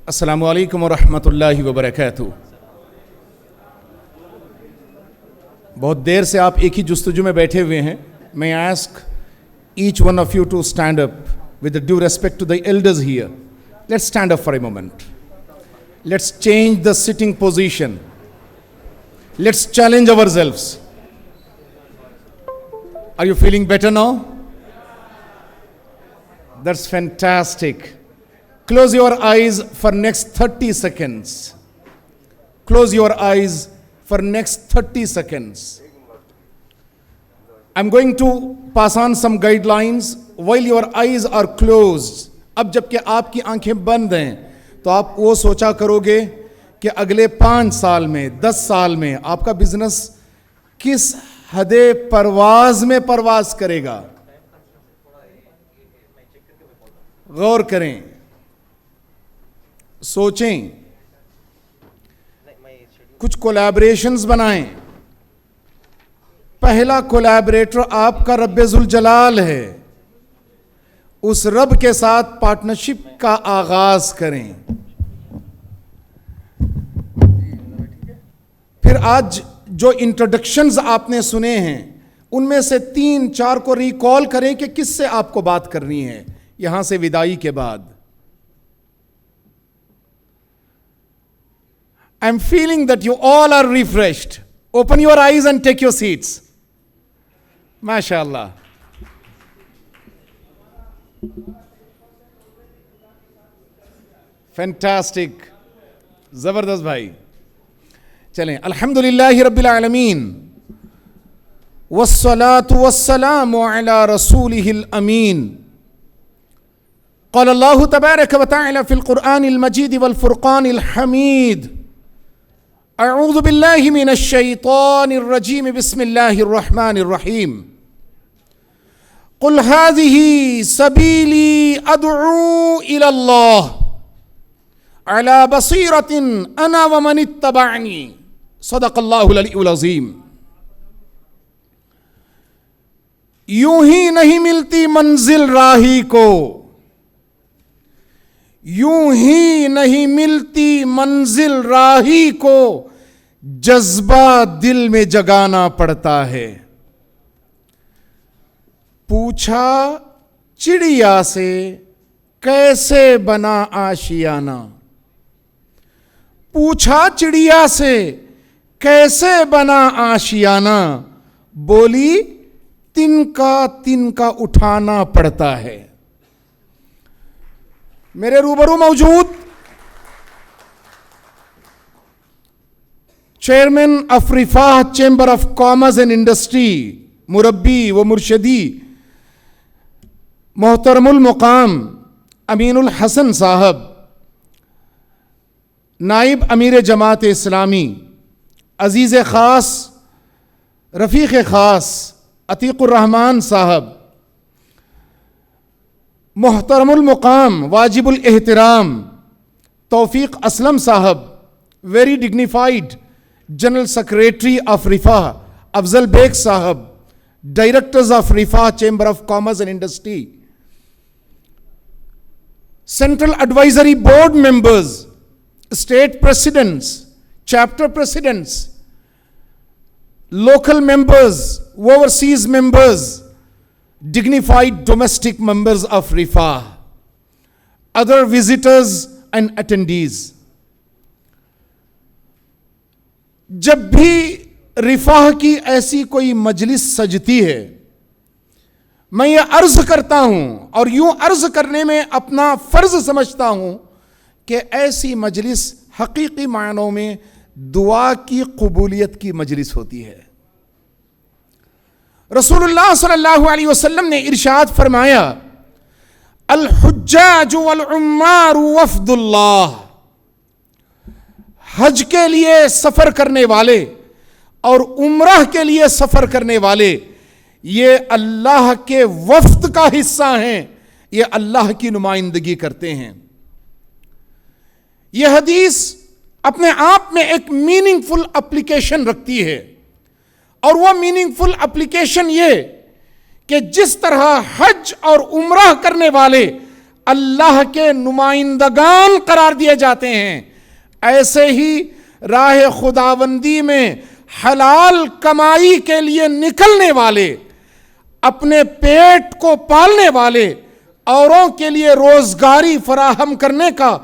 السلام علیکم ورحمۃ اللہ وبرکاتہ۔ بہت دیر سے آپ ایک ہی جستجو میں بیٹھے ہوئے ہیں۔ میں ask each one of you to stand up with due respect to the elders here. Let's stand up for a moment. Let's change the sitting position. Let's challenge ourselves. Are you feeling better now? That's fantastic. Close your eyes for next 30 seconds. Close your eyes for next 30 seconds. I'm going to pass on some guidelines while your eyes are closed. اب جب کہ آپ کی آنکھیں بند ہیں تو آپ وہ سوچا کرو گے کہ اگلے 5 سال میں 10 سال میں آپ کا بزنس کس حد پرواز میں پرواز کرے گا۔ غور کریں، سوچیں، کچھ کولیبریشنز بنائیں۔ پہلا کولیبریٹر آپ کا رب ذوالجلال ہے، اس رب کے ساتھ پارٹنرشپ کا آغاز کریں۔ پھر آج جو انٹروڈکشنز آپ نے سنے ہیں ان میں سے 3-4 کو ریکال کریں کہ کس سے آپ کو بات کرنی ہے یہاں سے وداعی کے بعد۔ I am feeling that you all are refreshed. Open your eyes and take your seats. MashaAllah. Fantastic. زبردست بھائی۔ چلیں، الحمدللہ رب العالمین والصلاة والسلام علی رسولہ الامین۔ قال اللہ تبارک وتعالی فی القرآن المجید والفرقان الحمید۔ اعوذ باللہ من الشیطان الرجیم، بسم اللہ الرحمن الرحیم۔ قل هذه سبیلی ادعو الی اللہ علی بصیرۃ انا ومن اتبعنی۔ صدق اللہ العلی العظیم۔ یوں ہی نہیں ملتی منزل راہی کو، یوں ہی نہیں ملتی منزل راہی کو، جذبہ دل میں جگانا پڑتا ہے۔ پوچھا چڑیا سے کیسے بنا آشیانہ، پوچھا چڑیا سے کیسے بنا آشیانہ، بولی تن کا اٹھانا پڑتا ہے۔ میرے روبرو موجود chairman of Riphah chamber of commerce and industry, مربی و مرشدی محترم المقام امین الحسن صاحب، نائب امیر جماعت اسلامی، عزیز خاص رفیق خاص عتیق الرحمان صاحب، محترم المقام واجب الاحترام توفیق اسلم صاحب، very dignified general secretary of Riphah Afzal Baig صاحب، directors of Riphah chamber of commerce and industry, central advisory board members, state presidents, chapter presidents, local members, overseas members, dignified domestic members of Rifah, other visitors and attendees. جب بھی رفاہ کی ایسی کوئی مجلس سجتی ہے، میں یہ عرض کرتا ہوں اور یوں عرض کرنے میں اپنا فرض سمجھتا ہوں کہ ایسی مجلس حقیقی معنوں میں دعا کی قبولیت کی مجلس ہوتی ہے۔ رسول اللہ صلی اللہ علیہ وسلم نے ارشاد فرمایا، الحجاج والعمار وفد اللہ، حج کے لیے سفر کرنے والے اور عمرہ کے لیے سفر کرنے والے یہ اللہ کے وفد کا حصہ ہیں، یہ اللہ کی نمائندگی کرتے ہیں۔ یہ حدیث اپنے آپ میں ایک میننگ فل اپلیکیشن رکھتی ہے، اور وہ میننگ فل اپلیکیشن یہ کہ جس طرح حج اور عمرہ کرنے والے اللہ کے نمائندگان قرار دیے جاتے ہیں، ایسے ہی راہ خداوندی میں حلال کمائی کے لیے نکلنے والے، اپنے پیٹ کو پالنے والے، اوروں کے لیے روزگاری فراہم کرنے کا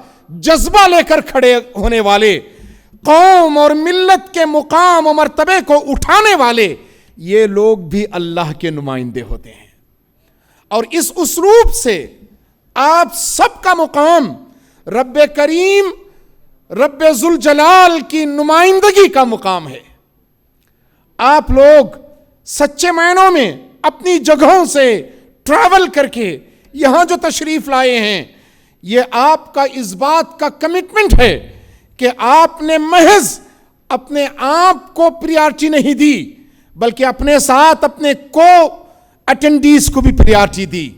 جذبہ لے کر کھڑے ہونے والے، قوم اور ملت کے مقام و مرتبے کو اٹھانے والے، یہ لوگ بھی اللہ کے نمائندے ہوتے ہیں۔ اور اس اسلوب سے آپ سب کا مقام رب کریم، رب ذوالجلال کی نمائندگی کا مقام ہے۔ آپ لوگ سچے معنوں میں اپنی جگہوں سے ٹریول کر کے یہاں جو تشریف لائے ہیں، یہ آپ کا اس بات کا کمٹمنٹ ہے کہ آپ نے محض اپنے آپ کو پریارٹی نہیں دی، بلکہ اپنے ساتھ اپنے کو اٹینڈیز کو بھی پریارٹی دی۔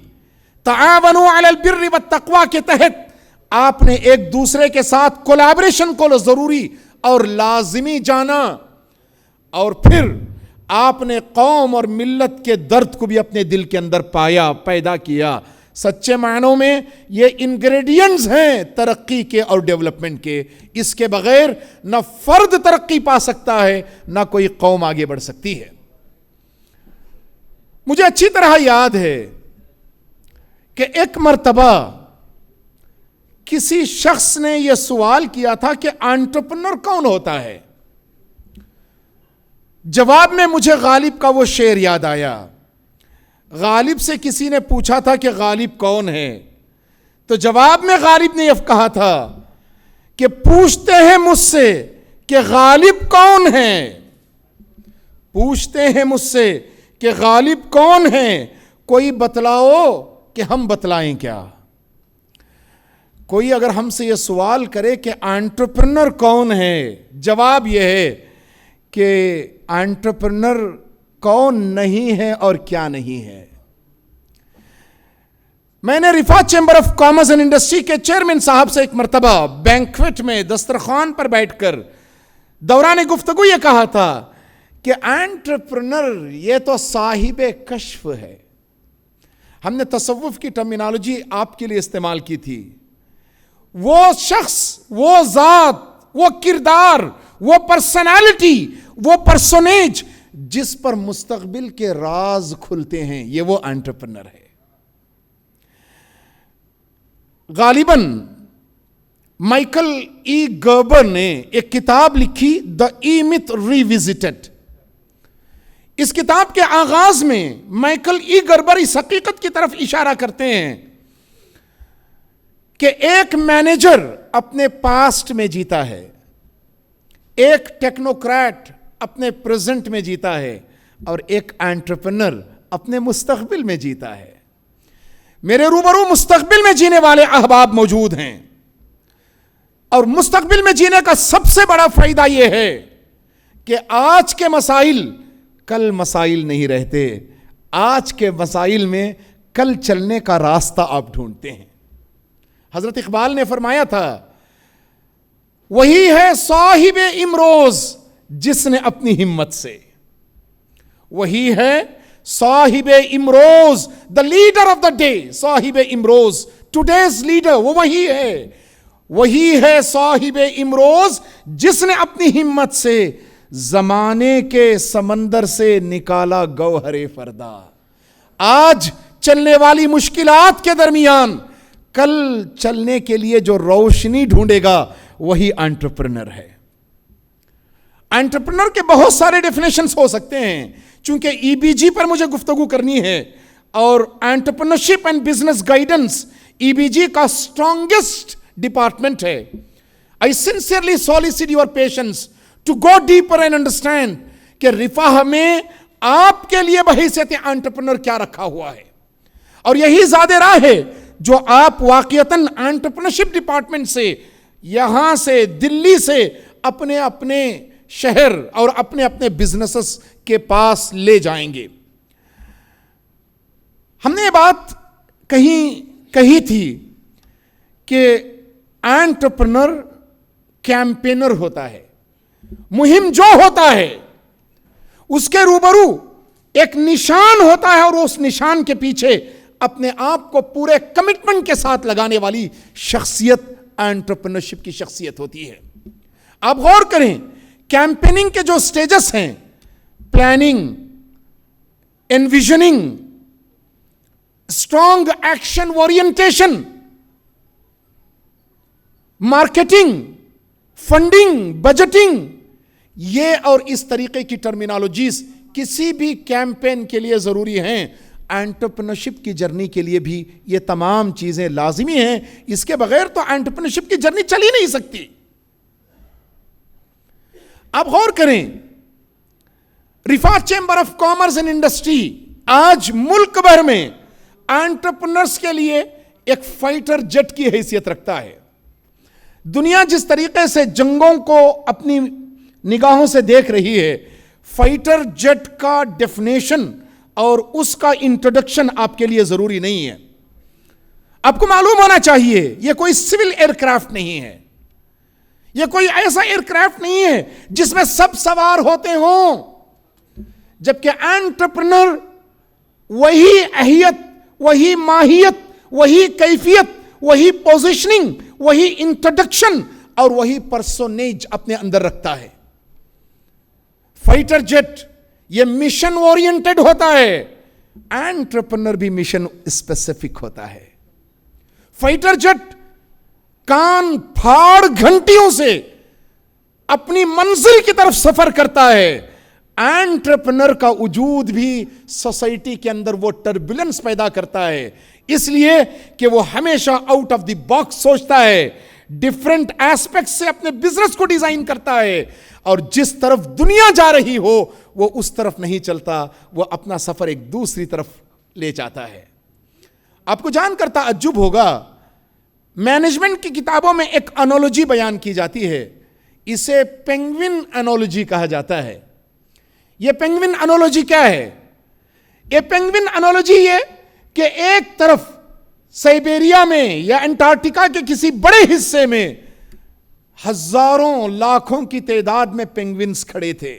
تعاونوا علی البر والتقوی کے تحت آپ نے ایک دوسرے کے ساتھ کولیبریشن کو ضروری اور لازمی جانا، اور پھر آپ نے قوم اور ملت کے درد کو بھی اپنے دل کے اندر پایا، پیدا کیا۔ سچے معنوں میں یہ انگریڈینٹس ہیں ترقی کے اور ڈیولپمنٹ کے۔ اس کے بغیر نہ فرد ترقی پا سکتا ہے، نہ کوئی قوم آگے بڑھ سکتی ہے۔ مجھے اچھی طرح یاد ہے کہ ایک مرتبہ کسی شخص نے یہ سوال کیا تھا کہ انٹرپرنور کون ہوتا ہے؟ جواب میں مجھے غالب کا وہ شعر یاد آیا۔ غالب سے کسی نے پوچھا تھا کہ غالب کون ہے؟ تو جواب میں غالب نے یہ کہا تھا کہ پوچھتے ہیں مجھ سے کہ غالب کون ہے، پوچھتے ہیں مجھ سے کہ غالب کون ہے، کوئی بتلاؤ کہ ہم بتلائیں کیا۔ کوئی اگر ہم سے یہ سوال کرے کہ انٹرپرنر کون ہے، جواب یہ ہے کہ انٹرپرنر کون نہیں ہے اور کیا نہیں ہے۔ میں نے Riphah chamber of commerce and industry کے چیئرمین صاحب سے ایک مرتبہ بینکویٹ میں دسترخوان پر بیٹھ کر دوران گفتگو یہ کہا تھا کہ انٹرپرنر یہ تو صاحب کشف ہے۔ ہم نے تصوف کی ٹرمینالوجی آپ کے لیے استعمال کی تھی۔ وہ شخص، وہ ذات، وہ کردار، وہ پرسنالٹی، وہ پرسونیج جس پر مستقبل کے راز کھلتے ہیں، یہ وہ انٹرپرنر ہے۔ غالباً مائیکل ای گربر نے ایک کتاب لکھی، دا ای میتھ ریوزٹڈ۔ اس کتاب کے آغاز میں مائیکل ای گربر اس حقیقت کی طرف اشارہ کرتے ہیں کہ ایک مینیجر اپنے پاسٹ میں جیتا ہے، ایک ٹیکنوکریٹ اپنے پریزنٹ میں جیتا ہے، اور ایک انٹرپرنر اپنے مستقبل میں جیتا ہے۔ میرے روبرو مستقبل میں جینے والے احباب موجود ہیں، اور مستقبل میں جینے کا سب سے بڑا فائدہ یہ ہے کہ آج کے مسائل کل مسائل نہیں رہتے، آج کے مسائل میں کل چلنے کا راستہ آپ ڈھونڈتے ہیں۔ حضرت اقبال نے فرمایا تھا، وہی ہے صاحب امروز جس نے اپنی ہمت سے، وہی ہے صاحب امروز، دا لیڈر آف دا ڈے، صاحب امروز، ٹوڈیز لیڈر، وہ وہی ہے، وہی ہے صاحب امروز جس نے اپنی ہمت سے زمانے کے سمندر سے نکالا گوہر فردا۔ آج چلنے والی مشکلات کے درمیان کل چلنے کے لیے جو روشنی ڈھونڈے گا وہی انٹرپرنر ہے۔ انٹرپرنر کے بہت سارے ڈیفینیشنز ہو سکتے ہیں، چونکہ ای بی جی پر مجھے گفتگو کرنی ہے، اور entrepreneurship and business guidance E B G کا اسٹرانگسٹ ڈپارٹمنٹ ہے۔ I sincerely solicit your patience to go deeper and understand کہ رفاہ میں آپ کے لیے بحیثیت انٹرپرنر کیا رکھا ہوا ہے، اور یہی زیادہ راہ ہے جو آپ واقعتاً انٹرپرنرشپ ڈپارٹمنٹ سے، یہاں سے، دلی سے اپنے اپنے شہر اور اپنے اپنے بزنسز کے پاس لے جائیں گے۔ ہم نے یہ بات کہی تھی کہ انٹرپرنر کیمپینر ہوتا ہے، مہم جو ہوتا ہے اس کے روبرو ایک نشان ہوتا ہے، اور اس نشان کے پیچھے اپنے آپ کو پورے کمٹمنٹ کے ساتھ لگانے والی شخصیت انٹرپرینورشپ کی شخصیت ہوتی ہے. آپ غور کریں, کیمپیننگ کے جو سٹیجز ہیں, planning, envisioning, strong action orientation, marketing, funding, budgeting, یہ اور اس طریقے کی ٹرمینالوجیز کسی بھی کیمپین کے لیے ضروری ہیں. انٹرپرینورشپ کی جرنی کے لیے بھی یہ تمام چیزیں لازمی ہیں. اس کے بغیر تو انٹرپرینورشپ کی جرنی چل ہی نہیں سکتی. آپ غور کریں, Riphah chamber of commerce and industry آج ملک بھر میں انٹرپرینرز کے لیے ایک فائٹر جیٹ کی حیثیت رکھتا ہے. دنیا جس طریقے سے جنگوں کو اپنی نگاہوں سے دیکھ رہی ہے, فائٹر جیٹ کا ڈیفینیشن اور اس کا انٹروڈکشن آپ کے لیے ضروری نہیں ہے. آپ کو معلوم ہونا چاہیے یہ کوئی سول ایئر کرافٹ نہیں ہے, یہ کوئی ایسا ایئر کرافٹ نہیں ہے جس میں سب سوار ہوتے ہوں, جبکہ انٹرپرینر وہی اہلیت, وہی ماہیت, وہی کیفیت, وہی پوزیشننگ, وہی انٹروڈکشن اور وہی پرسونیج اپنے اندر رکھتا ہے. فائٹر جیٹ یہ مشن اورینٹڈ ہوتا ہے, انٹرپرینر بھی مشن اسپیسیفک ہوتا ہے. فائٹر جیٹ کان پھاڑ گھنٹیوں سے اپنی منزل کی طرف سفر کرتا ہے. انٹرپرینر کا وجود بھی سوسائٹی کے اندر وہ ٹربولنس پیدا کرتا ہے, اس لیے کہ وہ ہمیشہ آؤٹ آف دی باکس سوچتا ہے, ڈیفرنٹ ایسپیکٹ سے اپنے بزنس کو ڈیزائن کرتا ہے, اور جس طرف دنیا جا رہی ہو وہ اس طرف نہیں چلتا, وہ اپنا سفر ایک دوسری طرف لے جاتا ہے. آپ کو جان کر تعجب ہوگا, مینجمنٹ کی کتابوں میں ایک انالوجی بیان کی جاتی ہے, اسے پینگوئن انالوجی کہا جاتا ہے. یہ پینگوئن انالوجی کیا ہے؟ یہ پینگوئن انالوجی یہ کہ ایک طرف سائبیریا میں یا انٹارکٹیکا کے کسی بڑے حصے میں ہزاروں لاکھوں کی تعداد میں پینگوئنز کھڑے تھے,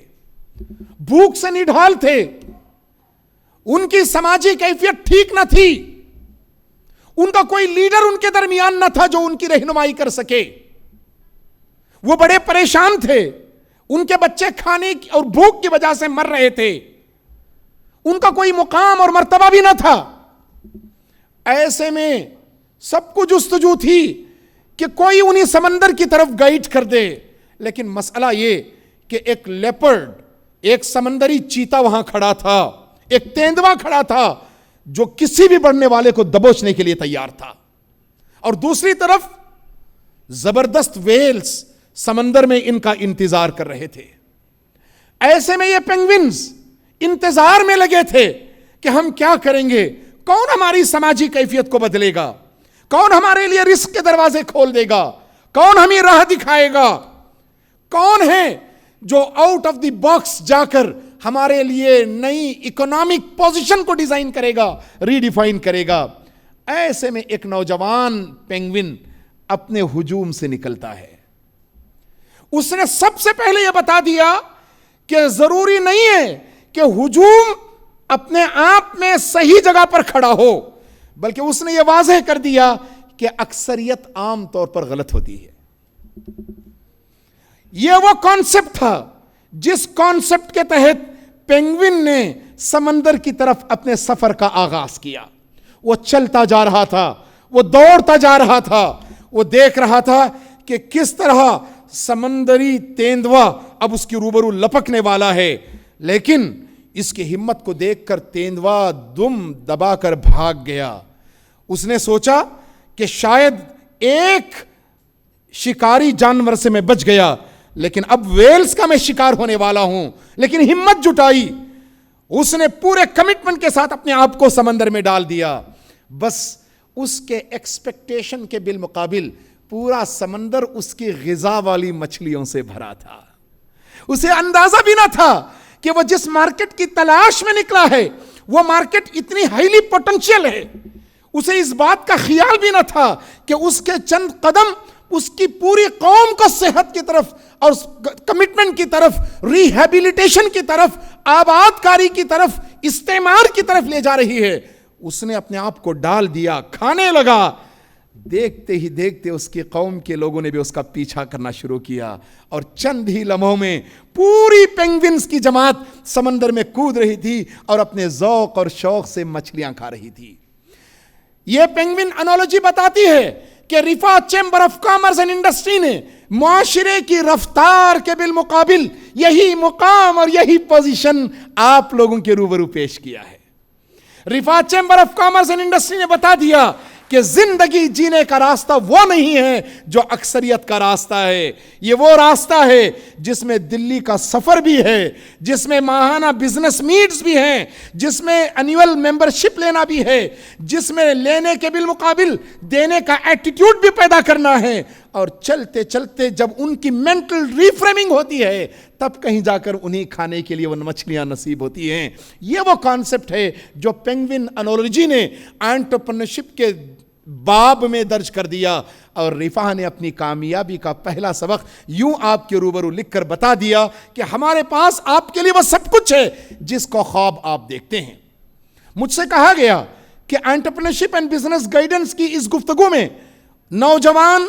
بھوک سے نڈھال تھے, ان کی سماجی کیفیت ٹھیک نہ تھی, ان کا کوئی لیڈر ان کے درمیان نہ تھا جو ان کی رہنمائی کر سکے, وہ بڑے پریشان تھے, ان کے بچے کھانے اور بھوک کی وجہ سے مر رہے تھے, ان کا کوئی مقام اور مرتبہ بھی نہ تھا. ایسے میں سب کو جستجو تھی کہ کوئی انہیں سمندر کی طرف گائیڈ کر دے, لیکن مسئلہ یہ کہ ایک لیپرڈ, ایک سمندری چیتا وہاں کھڑا تھا, ایک تیندوا کھڑا تھا جو کسی بھی بڑھنے والے کو دبوچنے کے لیے تیار تھا, اور دوسری طرف زبردست ویلز سمندر میں ان کا انتظار کر رہے تھے. ایسے میں یہ پینگوئنز انتظار میں لگے تھے کہ ہم کیا کریں گے, کون ہماری سماجی کیفیت کو بدلے گا, کون ہمارے لیے رزق کے دروازے کھول دے گا, کون ہمیں راہ دکھائے گا, کون ہے جو آؤٹ آف دی باکس جا کر ہمارے لیے نئی اکنامک پوزیشن کو ڈیزائن کرے گا, ری ڈیفائن کرے گا. ایسے میں ایک نوجوان پینگوئن اپنے ہجوم سے نکلتا ہے. اس نے سب سے پہلے یہ بتا دیا کہ ضروری نہیں ہے کہ ہجوم اپنے آپ میں صحیح جگہ پر کھڑا ہو, بلکہ اس نے یہ واضح کر دیا کہ اکثریت عام طور پر غلط ہوتی ہے. یہ وہ کانسیپٹ تھا جس کانسیپٹ کے تحت پینگوئن نے سمندر کی طرف اپنے سفر کا آغاز کیا. وہ چلتا جا رہا تھا, وہ دوڑتا جا رہا تھا, وہ دیکھ رہا تھا کہ کس طرح سمندری تیندوا اب اس کی روبرو لپکنے والا ہے, لیکن اس کی ہمت کو دیکھ کر تیندوا دم دبا کر بھاگ گیا. اس نے سوچا کہ شاید ایک شکاری جانور سے میں بچ گیا, لیکن اب ویلز کا میں شکار ہونے والا ہوں. لیکن ہمت جٹائی, اس نے پورے کمٹمنٹ کے ساتھ اپنے آپ کو سمندر میں ڈال دیا. بس اس کے ایکسپیکٹیشن کے بالمقابل پورا سمندر اس کی غذا والی مچھلیوں سے بھرا تھا. اسے اندازہ بھی نہ تھا کہ وہ جس مارکیٹ کی تلاش میں نکلا ہے وہ مارکیٹ اتنی ہائیلی پوٹینشیل ہے. اسے اس بات کا خیال بھی نہ تھا کہ اس کے چند قدم اس کی پوری قوم کو صحت کی طرف اور کمٹمنٹ کی طرف, ریہیبلیٹیشن کی طرف, آباد کاری کی طرف, استعمار کی طرف لے جا رہی ہے. اس نے اپنے آپ کو ڈال دیا, کھانے لگا. دیکھتے ہی دیکھتے اس کی قوم کے لوگوں نے بھی اس کا پیچھا کرنا شروع کیا, اور چند ہی لمحوں میں پوری پینگوئنز کی جماعت سمندر میں کود رہی تھی اور اپنے ذوق اور شوق سے مچھلیاں کھا رہی تھی. یہ پینگوئن انالوجی بتاتی ہے کہ Riphah chamber of commerce and industry نے معاشرے کی رفتار کے بالمقابل یہی مقام اور یہی پوزیشن آپ لوگوں کے روبرو پیش کیا ہے. Riphah chamber of commerce and industry نے بتا دیا کہ زندگی جینے کا راستہ وہ نہیں ہے جو اکثریت کا راستہ ہے. یہ وہ راستہ ہے جس میں دلی کا سفر بھی ہے, جس میں ماہانہ بزنس میٹس بھی ہیں, جس میں انیول ممبرشپ لینا بھی ہے, جس میں لینے کے بالمقابل دینے کا ایٹیٹیوڈ بھی پیدا کرنا ہے. اور چلتے چلتے جب ان کی مینٹل ریفریمنگ ہوتی ہے تب کہیں جا کر انہیں کھانے کے لیے وہ مچھلیاں نصیب ہوتی ہیں. یہ وہ کانسیپٹ ہے جو پینگوئن انالوجی نے انٹرپرینورشپ کے باب میں درج کر دیا, اور رفاہ نے اپنی کامیابی کا پہلا سبق یوں آپ کے روبرو لکھ کر بتا دیا کہ ہمارے پاس آپ کے لیے وہ سب کچھ ہے جس کو خواب آپ دیکھتے ہیں. مجھ سے کہا گیا کہ انٹرپرینورشپ اینڈ بزنس گائیڈنس کی اس گفتگو میں نوجوان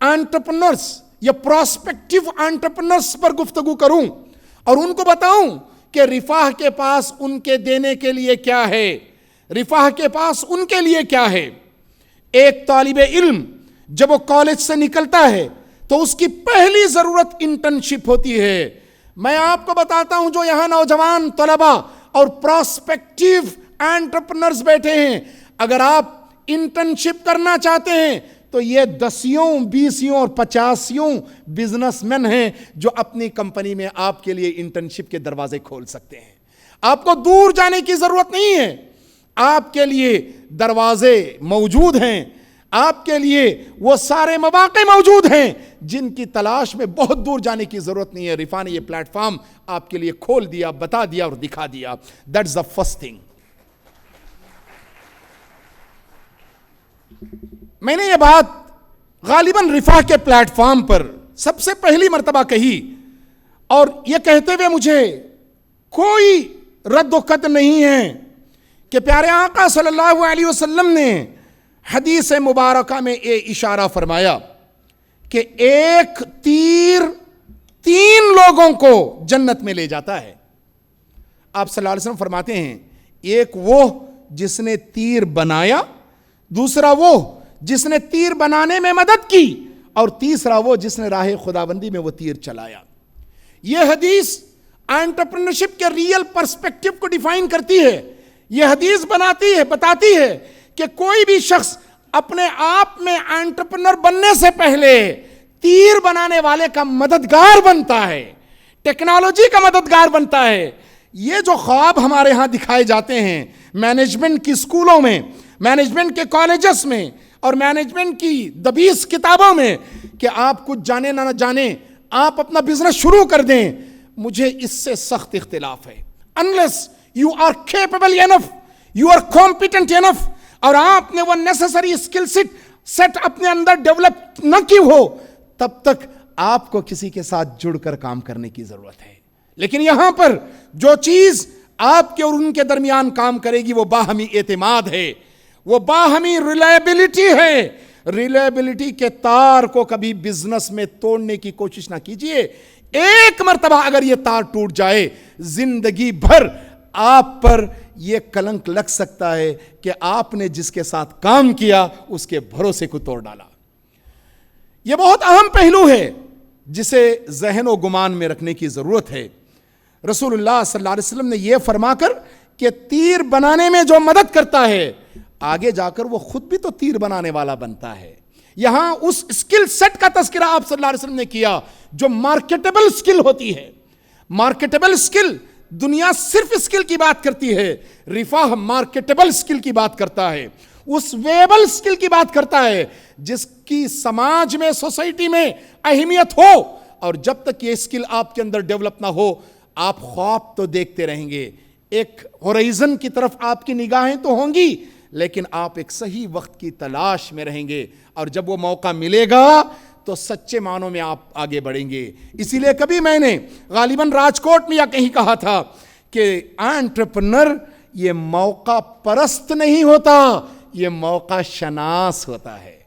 انٹرپرینورز یا پراسپیکٹیو انٹرپرینورز پر گفتگو کروں اور ان کو بتاؤں کہ رفاہ کے پاس ان کے دینے کے لیے کیا ہے, رفاہ کے پاس ان کے لیے کیا ہے. ایک طالب علم جب وہ کالج سے نکلتا ہے تو اس کی پہلی ضرورت انٹرنشپ ہوتی ہے. میں آپ کو بتاتا ہوں جو یہاں نوجوان طلبہ اور پراسپیکٹیو انٹرپرینورز بیٹھے ہیں, اگر آپ انٹرنشپ کرنا چاہتے ہیں تو یہ 10 20 اور 50 بزنس مین ہیں جو اپنی کمپنی میں آپ کے لیے انٹرنشپ کے دروازے کھول سکتے ہیں. آپ کو دور جانے کی ضرورت نہیں ہے, آپ کے لیے دروازے موجود ہیں, آپ کے لیے وہ سارے مواقع موجود ہیں جن کی تلاش میں بہت دور جانے کی ضرورت نہیں ہے. رفاہ نے یہ پلیٹ فارم آپ کے لیے کھول دیا, بتا دیا اور دکھا دیا. That's the first thing. میں نے یہ بات غالباً رفاہ کے پلیٹ فارم پر سب سے پہلی مرتبہ کہی, اور یہ کہتے ہوئے مجھے کوئی رد و قط نہیں ہے کہ پیارے آقا صلی اللہ علیہ وسلم نے حدیث مبارکہ میں یہ اشارہ فرمایا کہ ایک تیر 3 لوگوں کو جنت میں لے جاتا ہے. آپ صلی اللہ علیہ وسلم فرماتے ہیں ایک وہ جس نے تیر بنایا, دوسرا وہ جس نے تیر بنانے میں مدد کی, اور تیسرا وہ جس نے راہ خداوندی میں وہ تیر چلایا. یہ حدیث انٹرپرینورشپ کے ریئل پرسپیکٹیو کو ڈیفائن کرتی ہے. یہ حدیث بتاتی ہے کہ کوئی بھی شخص اپنے آپ میں انٹرپرینور بننے سے پہلے تیر بنانے والے کا مددگار بنتا ہے, ٹیکنالوجی کا مددگار بنتا ہے. یہ جو خواب ہمارے ہاں دکھائے جاتے ہیں مینجمنٹ کی سکولوں میں, مینجمنٹ کے کالجز میں اور مینجمنٹ کی 20 کتابوں میں کہ آپ کچھ جانے نہ جانے آپ اپنا بزنس شروع کر دیں, مجھے اس سے سخت اختلاف ہے. unless you are capable enough, you are competent enough, اور آپ نے وہ نیسیسری اسکل سیٹ اپنے اندر ڈیولپ نہ کی ہو, تب تک آپ کو کسی کے ساتھ جڑ کر کام کرنے کی ضرورت ہے. لیکن یہاں پر جو چیز آپ کے اور ان کے درمیان کام کرے گی وہ باہمی اعتماد ہے, وہ باہمی ریلائبلٹی ہے. ریلائبلٹی کے تار کو کبھی بزنس میں توڑنے کی کوشش نہ کیجئے. ایک مرتبہ اگر یہ تار ٹوٹ جائے زندگی بھر آپ پر یہ کلنک لگ سکتا ہے کہ آپ نے جس کے ساتھ کام کیا اس کے بھروسے کو توڑ ڈالا. یہ بہت اہم پہلو ہے جسے ذہن و گمان میں رکھنے کی ضرورت ہے. رسول اللہ صلی اللہ علیہ وسلم نے یہ فرما کر کہ تیر بنانے میں جو مدد کرتا ہے آگے جا کر وہ خود بھی تو تیر بنانے والا بنتا ہے. یہاں اس اسکل سیٹ کا تذکرہ آپ صلی اللہ علیہ وسلم نے کیا جو مارکیٹیبل اسکل ہوتی ہے. مارکیٹیبل اسکل, دنیا صرف اسکل کی بات کرتی ہے, رفاہ مارکیٹیبل اسکل کی بات کرتا ہے, اس ویبل اسکل کی بات کرتا ہے جس کی سماج میں, سوسائٹی میں اہمیت ہو. اور جب تک یہ اسکل آپ کے اندر ڈیولپ نہ ہو آپ خواب تو دیکھتے رہیں گے, ایک ہورائزن کی طرف آپ کی نگاہیں تو ہوں گی لیکن آپ ایک صحیح وقت کی تلاش میں رہیں گے, اور جب وہ موقع ملے گا تو سچے معنوں میں آپ آگے بڑھیں گے. اسی لیے کبھی میں نے غالباً راجکوٹ میں یا کہیں کہا تھا کہ انٹرپرینر یہ موقع پرست نہیں ہوتا، یہ موقع شناس ہوتا ہے۔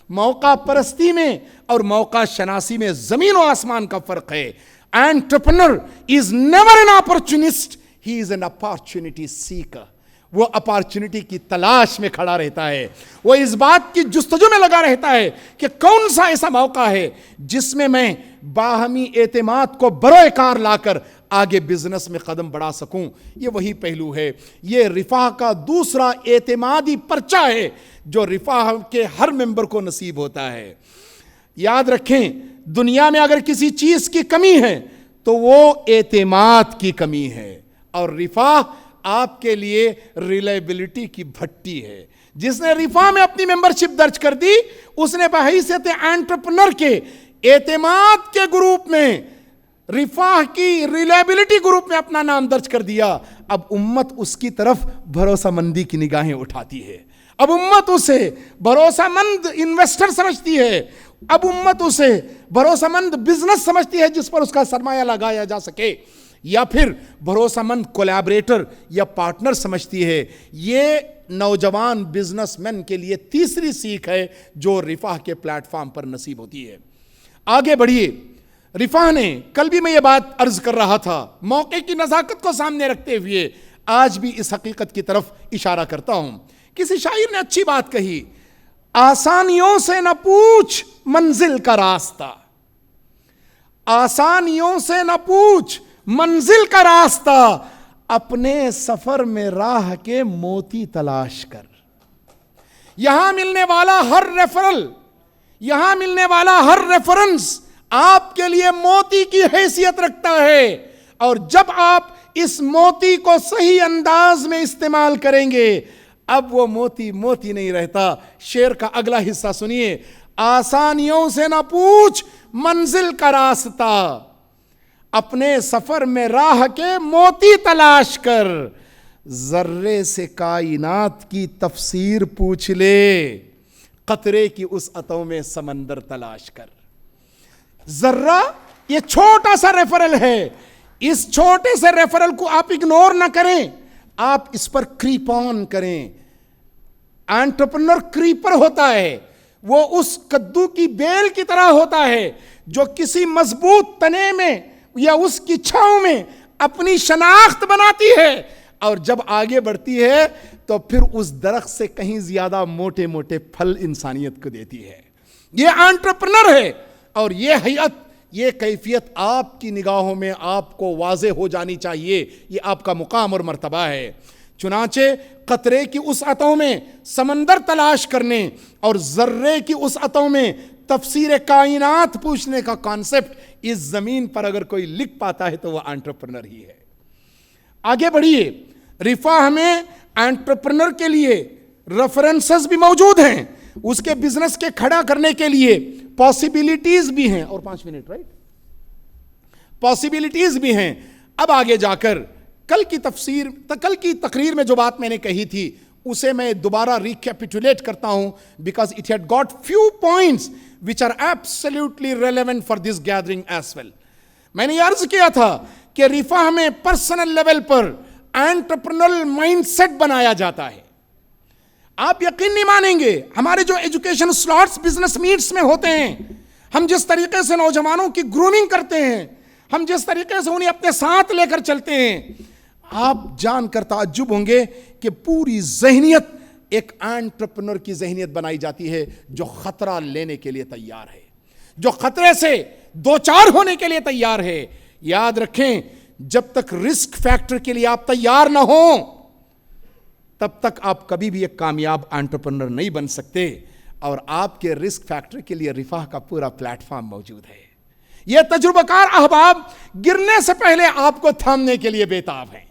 موقع پرستی میں اور موقع شناسی میں زمین و آسمان کا فرق ہے۔ Entrepreneur is never an opportunist, he is an opportunity seeker۔ وہ اپارچونٹی کی تلاش میں کھڑا رہتا ہے، وہ اس بات کی جستجو میں لگا رہتا ہے کہ کون سا ایسا موقع ہے جس میں میں باہمی اعتماد کو بروئے کار لا کر آگے بزنس میں قدم بڑھا سکوں۔ یہ وہی پہلو ہے، یہ رفاہ کا دوسرا اعتمادی پرچہ ہے جو رفاہ کے ہر ممبر کو نصیب ہوتا ہے۔ یاد رکھیں، دنیا میں اگر کسی چیز کی کمی ہے تو وہ اعتماد کی کمی ہے، اور رفاہ آپ کے لیے ریلائبلٹی کی بھٹی ہے۔ جس نے رفاہ میں اپنی ممبرشپ درج کر دی، اس نے بحیثیت انٹرپرنر کے اعتماد کے گروپ میں، رفاہ کی ریلائبلٹی گروپ میں اپنا نام درج کر دیا۔ اب امت اس کی طرف بھروسہ مندی کی نگاہیں اٹھاتی ہے، اب امت اسے بھروسہ مند انویسٹر سمجھتی ہے، اب امت اسے بھروسہ مند بزنس سمجھتی ہے جس پر اس کا سرمایہ لگایا جا سکے، یا پھر بھروسہ مند کولیبریٹر یا پارٹنر سمجھتی ہے۔ یہ نوجوان بزنس مین کے لیے تیسری سیکھ ہے جو رفاہ کے پلیٹ فارم پر نصیب ہوتی ہے۔ آگے بڑھیے۔ رفاہ نے، کل بھی میں یہ بات عرض کر رہا تھا، موقع کی نزاکت کو سامنے رکھتے ہوئے آج بھی اس حقیقت کی طرف اشارہ کرتا ہوں۔ کسی شاعر نے اچھی بات کہی، آسانیوں سے نہ پوچھ منزل کا راستہ، آسانیوں سے نہ پوچھ منزل کا راستہ، اپنے سفر میں راہ کے موتی تلاش کر۔ یہاں ملنے والا ہر ریفرل، یہاں ملنے والا ہر ریفرنس آپ کے لیے موتی کی حیثیت رکھتا ہے، اور جب آپ اس موتی کو صحیح انداز میں استعمال کریں گے، اب وہ موتی موتی نہیں رہتا۔ شعر کا اگلا حصہ سنیے، آسانیوں سے نہ پوچھ منزل کا راستہ، اپنے سفر میں راہ کے موتی تلاش کر، ذرے سے کائنات کی تفسیر پوچھ لے، قطرے کی اس عطوں میں سمندر تلاش کر۔ ذرہ یہ چھوٹا سا ریفرل ہے، اس چھوٹے سے ریفرل کو آپ اگنور نہ کریں، آپ اس پر کریپ آن کریں۔ انٹرپرنر کریپر ہوتا ہے، وہ اس کدو کی بیل کی طرح ہوتا ہے جو کسی مضبوط تنے میں یا اس کی چھاؤں میں اپنی شناخت بناتی ہے، اور جب آگے بڑھتی ہے تو پھر اس درخت سے کہیں زیادہ موٹے موٹے پھل انسانیت کو دیتی ہے۔ یہ انٹرپرنر ہے، اور یہ حیت، یہ کیفیت آپ کی نگاہوں میں آپ کو واضح ہو جانی چاہیے، یہ آپ کا مقام اور مرتبہ ہے۔ چنانچہ قطرے کی اس عطوں میں سمندر تلاش کرنے اور ذرے کی اس عطوں میں تفسیر کائنات پوچھنے کا کانسیپٹ اس زمین پر اگر کوئی لکھ پاتا ہے تو وہ انٹرپرنر ہی ہے۔ آگے بڑھیے۔ رفاہ میں انٹرپرنر کے لیے ریفرنسز بھی موجود ہیں، اس کے بزنس کے کھڑا کرنے کے لیے پاسبلٹیز بھی ہیں، اور 5 منٹ رائٹ، پاسبلٹیز بھی ہیں۔ اب آگے جا کر کل کی تقریر میں جو بات میں نے کہی تھی اسے میں دوبارہ ریکیپیٹولیٹ کرتا ہوں، because it had got few points which are absolutely relevant for this gathering as well۔ میں نے یہ عرض کیا تھا کہ رفاہ میں پرسنل لیول پر انٹرپرنل مائنڈ سیٹ بنایا جاتا ہے۔ آپ یقین نہیں مانیں گے، ہمارے جو ایجوکیشن سلاٹس بزنس میٹس میں ہوتے ہیں، ہم جس طریقے سے نوجوانوں کی گرومنگ کرتے ہیں، ہم جس طریقے سے انہیں اپنے ساتھ لے کر چلتے ہیں، آپ جان کر تعجب ہوں گے کہ پوری ذہنیت ایک انٹرپرنر کی ذہنیت بنائی جاتی ہے جو خطرہ لینے کے لیے تیار ہے، جو خطرے سے دوچار ہونے کے لیے تیار ہے۔ یاد رکھیں، جب تک رسک فیکٹر کے لیے آپ تیار نہ ہوں تب تک آپ کبھی بھی ایک کامیاب انٹرپرنر نہیں بن سکتے، اور آپ کے رسک فیکٹر کے لیے رفاہ کا پورا پلیٹ فارم موجود ہے۔ یہ تجربہ کار احباب گرنے سے پہلے آپ کو تھامنے کے لیے بےتاب ہیں،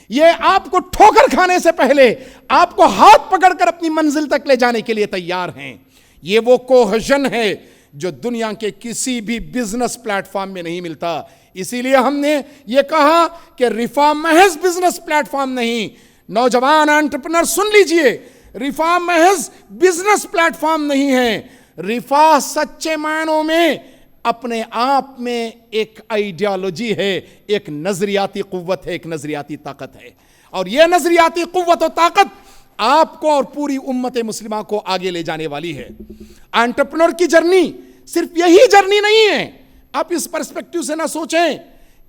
یہ آپ کو ٹھوکر کھانے سے پہلے آپ کو ہاتھ پکڑ کر اپنی منزل تک لے جانے کے لیے تیار ہیں۔ یہ وہ کوہیژن ہے جو دنیا کے کسی بھی بزنس پلیٹ فارم میں نہیں ملتا۔ اسی لیے ہم نے یہ کہا کہ رفاہ محض بزنس پلیٹ فارم نہیں۔ نوجوان انٹرپرنر سن لیجئے، رفاہ محض بزنس پلیٹ فارم نہیں ہے، رفاہ سچے معنوں میں اپنے آپ میں ایک آئیڈیالوجی ہے، ایک نظریاتی قوت ہے، ایک نظریاتی طاقت ہے۔ اور یہ نظریاتی قوت و طاقت آپ کو اور پوری امت مسلمہ کو آگے لے جانے والی ہے۔ انٹرپرنور کی جرنی صرف یہی جرنی نہیں ہے۔ آپ اس پرسپیکٹیو سے نہ سوچیں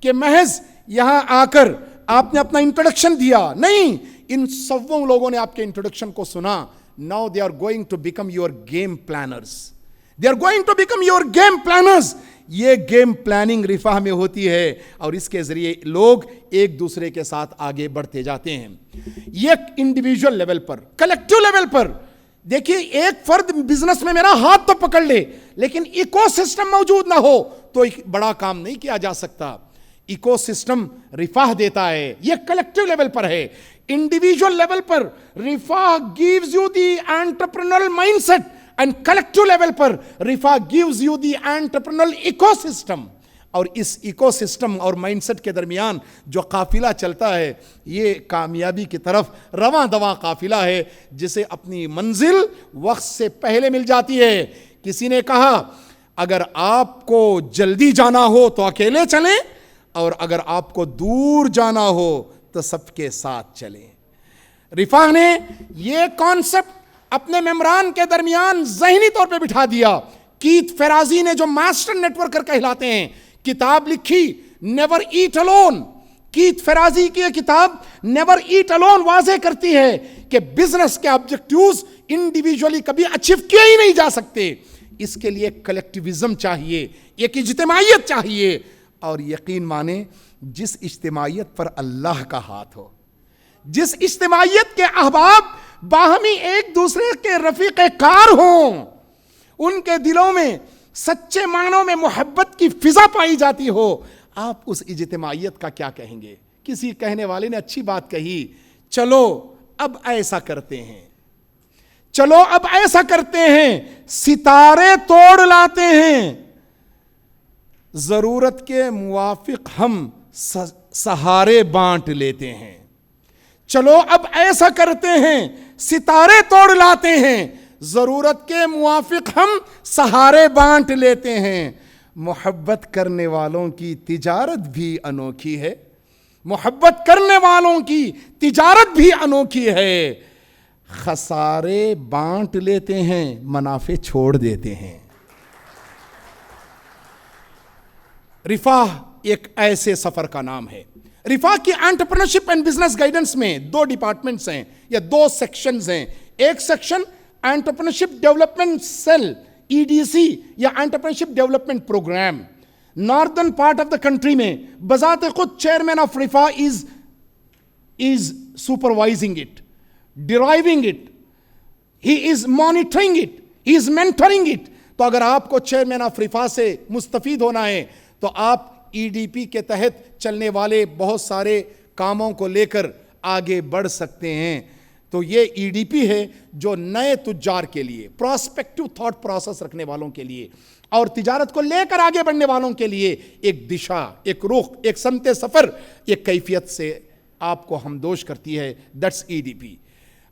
کہ محض یہاں آ کر آپ نے اپنا انٹروڈکشن دیا، نہیں، ان سووں لوگوں نے آپ کے انٹروڈکشن کو سنا۔ Now they are going to become your game planners. They are going to become your game planners. یہ گیم پلاننگ رفاہ میں ہوتی ہے اور اس کے ذریعے لوگ ایک دوسرے کے ساتھ آگے بڑھتے جاتے ہیں۔ یہ انڈیویجول لیول پر، کلیکٹیو لیول پر دیکھیے، ایک فرد بزنس میں میرا ہاتھ تو پکڑ لے لیکن ایکو سسٹم موجود نہ ہو تو ایک بڑا کام نہیں کیا جا سکتا۔ ایکو سسٹم رفاہ دیتا ہے، یہ کلیکٹیو لیول پر ہے۔ Individual level per رفاہ gives you the entrepreneurial mindset and collective level per رفاہ gives you the entrepreneurial ecosystem۔ اور اس ایکو سسٹم اور مائنڈ سیٹ کے درمیان جو قافلہ چلتا ہے یہ کامیابی کی طرف رواں دواں قافلہ ہے، جسے اپنی منزل وقت سے پہلے مل جاتی ہے۔ کسی نے کہا اگر آپ کو جلدی جانا ہو تو اکیلے چلیں، اور اگر آپ کو دور جانا ہو تو سب کے ساتھ چلیں۔ رفاہ نے یہ کانسیپٹ اپنے ممبران کے درمیان ذہنی طور پہ بٹھا دیا۔ کیتھ فرازی نے جو ماسٹر نیٹ ورکر کہلاتے ہیں، کتاب لکھی نیور ایٹ الون۔ کیتھ فرازی کی یہ کتاب نیور ایٹ الون واضح کرتی ہے کہ بزنس کے آبجیکٹیوز انڈیویجولی کبھی اچیو کیے ہی نہیں جا سکتے۔ اس کے لیے کلیکٹیوزم چاہیے، ایک اجتماعیت چاہیے، اور یقین مانیں جس اجتماعیت پر اللہ کا ہاتھ ہو، جس اجتماعیت کے احباب باہمی ایک دوسرے کے رفیق کار ہوں، ان کے دلوں میں سچے معنوں میں محبت کی فضا پائی جاتی ہو، آپ اس اجتماعیت کا کیا کہیں گے؟ کسی کہنے والے نے اچھی بات کہی، چلو اب ایسا کرتے ہیں، چلو اب ایسا کرتے ہیں، ستارے توڑ لاتے ہیں، ضرورت کے موافق ہم سہارے بانٹ لیتے ہیں۔ چلو اب ایسا کرتے ہیں، ستارے توڑ لاتے ہیں، ضرورت کے موافق ہم سہارے بانٹ لیتے ہیں۔ محبت کرنے والوں کی تجارت بھی انوکھی ہے، محبت کرنے والوں کی تجارت بھی انوکھی ہے، خسارے بانٹ لیتے ہیں، منافع چھوڑ دیتے ہیں۔ رفاہ ایک ایسے سفر کا نام ہے۔ رفاہ کی انٹرپرنرشپ اینڈ بزنس گائیڈنس میں دو ڈپارٹمنٹس ہیں یا دو سیکشنز ہیں۔ ایک section entrepreneurship development cell EDC یا entrepreneurship development program, northern part of the country میں بذات خود chairman of Riphah is supervising it, deriving it, he is monitoring it, he is mentoring it۔ تو اگر آپ کو چیئرمین آف رفاہ سے مستفید ہونا ہے تو آپ EDP کے تحت چلنے والے بہت سارے کاموں کو لے کر آگے بڑھ سکتے ہیں۔ تو یہ EDP ہے جو نئے تجار کے لیے، پراسپیکٹو تھاٹ پروسیس رکھنے والوں کے لیے اور تجارت کو لے کر آگے بڑھنے والوں کے لیے ایک دشا، ایک رخ، ایک سمت سفر، ایک کیفیت سے آپ کو ہمدوش کرتی ہے۔ That's EDP۔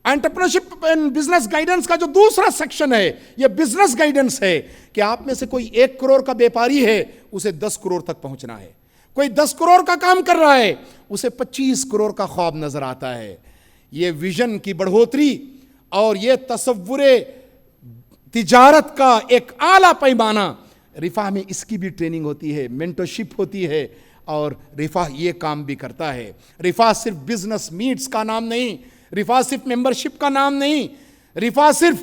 Entrepreneurship and business guidance کا جو دوسرا سیکشن ہے یہ بزنس گائیڈنس ہے کہ آپ میں سے کوئی 1 کروڑ کا بیپاری ہے، اسے 10 کروڑ تک پہنچنا ہے۔ کوئی 10 کروڑ کا کام کر رہا ہے، اسے 25 کروڑ کا خواب نظر آتا ہے۔ یہ ویژن کی بڑھوتری اور یہ تصور تجارت کا ایک اعلیٰ پیمانہ، رفاہ میں اس کی بھی ٹریننگ ہوتی ہے، مینٹرشپ ہوتی ہے، اور رفاہ یہ کام بھی کرتا ہے۔ رفاہ صرف بزنس میٹس کا نام نہیں، رفاہ صرف ممبرشپ کا نام نہیں، رفاہ صرف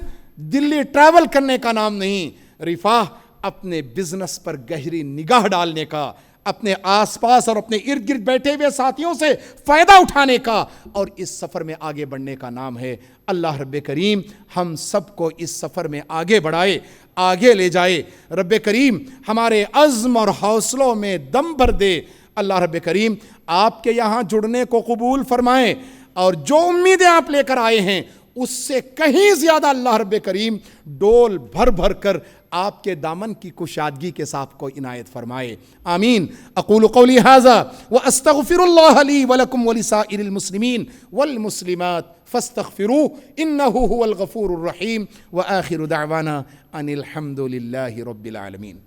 دلی ٹریول کرنے کا نام نہیں، رفاہ اپنے بزنس پر گہری نگاہ ڈالنے کا، اپنے آس پاس اور اپنے ارد گرد بیٹھے ہوئے ساتھیوں سے فائدہ اٹھانے کا اور اس سفر میں آگے بڑھنے کا نام ہے۔ اللہ رب کریم ہم سب کو اس سفر میں آگے بڑھائے، آگے لے جائے۔ رب کریم ہمارے عزم اور حوصلوں میں دم بھر دے۔ اللہ رب کریم آپ کے یہاں جڑنے کو قبول فرمائے، اور جو امیدیں آپ لے کر آئے ہیں اس سے کہیں زیادہ اللہ رب کریم ڈول بھر بھر کر آپ کے دامن کی کشادگی کے ساتھ کو عنایت فرمائے۔ آمین۔ اقول قولی ھذا واستغفر اللہ لی ولکم ولسائر المسلمین والمسلمات فاستغفروہ انہ هو الغفور الرحیم، وآخر دعوانا ان الحمد للہ رب العالمین۔